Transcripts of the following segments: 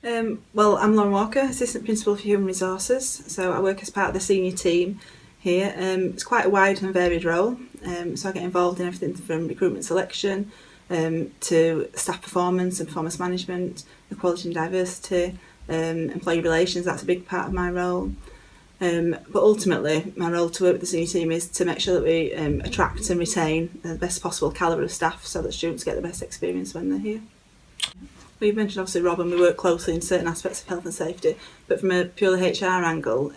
Well, I'm Lauren Walker, Assistant Principal for Human Resources, so I work as part of the senior team here. It's quite a wide and varied role, so I get involved in everything from recruitment selection to staff performance and performance management, equality and diversity, employee relations. That's a big part of my role. But ultimately, my role to work with the senior team is to make sure that we attract and retain the best possible calibre of staff so that students get the best experience when they're here. Well, you mentioned obviously Rob, and we work closely in certain aspects of health and safety, but from a purely HR angle,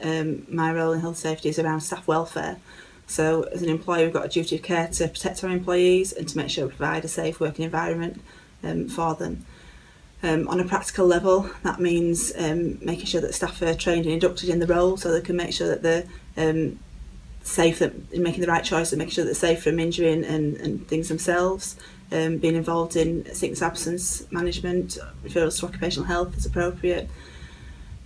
my role in health and safety is around staff welfare. So as an employer, we've got a duty of care to protect our employees and to make sure we provide a safe working environment for them. On a practical level, that means making sure that staff are trained and inducted in the role so they can make sure that they're safe in making the right choice and making sure that they're safe from injury and things themselves. Being involved in sickness absence management, referrals to occupational health as appropriate,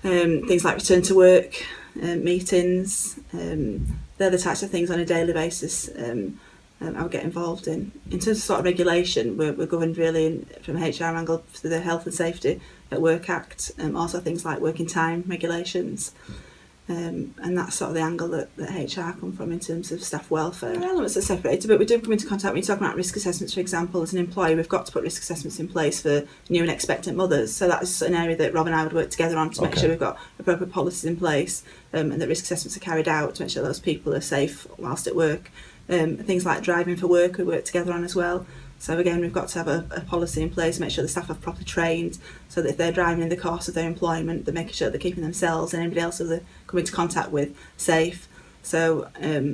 things like return to work, meetings, they're the types of things on a daily basis I would get involved in. In terms of sort of regulation, we're governed really from a HR angle through the Health and Safety at Work Act, also things like working time regulations. And that's sort of the angle that HR come from in terms of staff welfare. There are elements that are separated, but we do come into contact when you talk about risk assessments, for example. As an employer, we've got to put risk assessments in place for new and expectant mothers. So that's an area that Rob and I would work together on to make sure we've got appropriate policies in place and that risk assessments are carried out to make sure those people are safe whilst at work. Things like driving for work we work together on as well. So again, we've got to have a policy in place, make sure the staff are properly trained so that if they're driving in the course of their employment, they're making sure they're keeping themselves and anybody else who they come into contact with safe. So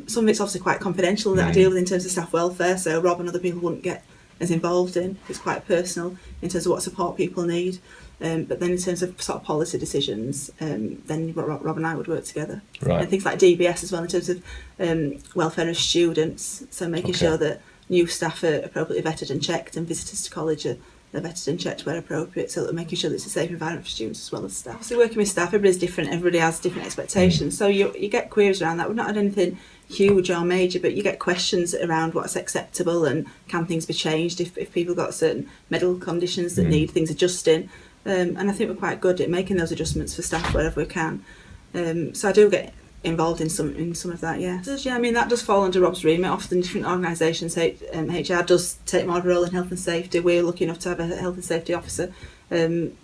some of it's obviously quite confidential that I deal with in terms of staff welfare, so Rob and other people wouldn't get as involved in. It's quite personal in terms of what support people need. But then in terms of sort of policy decisions, then Rob and I would work together. Right. And things like DBS as well in terms of welfare of students, so making sure that new staff are appropriately vetted and checked, and visitors to college are vetted and checked where appropriate, so that we're making sure that it's a safe environment for students as well as staff. So working with staff, everybody's different, everybody has different expectations. So you get queries around that. We've not had anything huge or major, but you get questions around what's acceptable and can things be changed if people got certain medical conditions that need things adjusting. And I think we're quite good at making those adjustments for staff wherever we can. So I do get involved in some of that, yeah. I mean, that does fall under Rob's remit. Often different organisations, HR does take more of a role in health and safety. We're lucky enough to have a health and safety officer in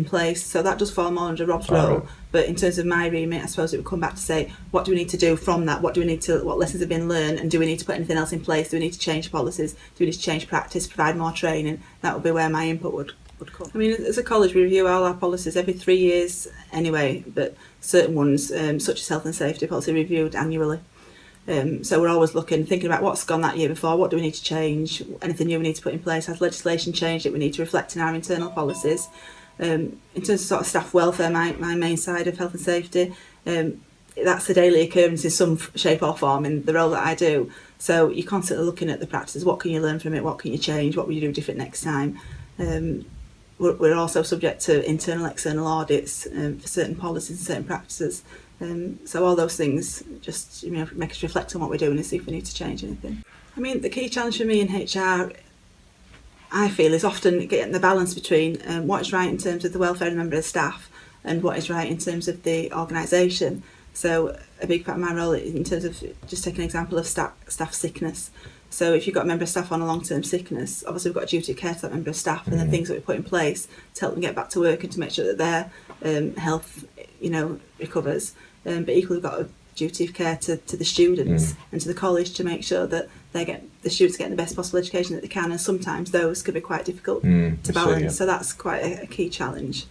place, so that does fall more under Rob's role. But in terms of my remit, I suppose it would come back to say, what do we need to do from that? What lessons have been learned, and do we need to put anything else in place? Do we need to change policies? Do we need to change practice, provide more training? That would be where my input would come. I mean, as a college, we review all our policies every 3 years anyway, but certain ones, such as health and safety policy, reviewed annually. So we're always thinking about what's gone that year before, what do we need to change, anything new we need to put in place, has legislation changed that we need to reflect in our internal policies. In terms of sort of staff welfare, my main side of health and safety, that's a daily occurrence in some shape or form in the role that I do. So you're constantly looking at the practices, what can you learn from it, what can you change, what will you do different next time. We're also subject to internal, external audits for certain policies and certain practices. So all those things just make us reflect on what we're doing and see if we need to change anything. I mean, the key challenge for me in HR, I feel, is often getting the balance between what is right in terms of the welfare of the member of staff and what is right in terms of the organisation. So a big part of my role in terms of, just take an example of staff sickness. So if you've got a member of staff on a long-term sickness, obviously we've got a duty of care to that member of staff, and the things that we put in place to help them get back to work and to make sure that their health, recovers. But equally we've got a duty of care to the students and to the college to make sure that the students get the best possible education that they can, and sometimes those could be quite difficult to balance. So that's quite a key challenge.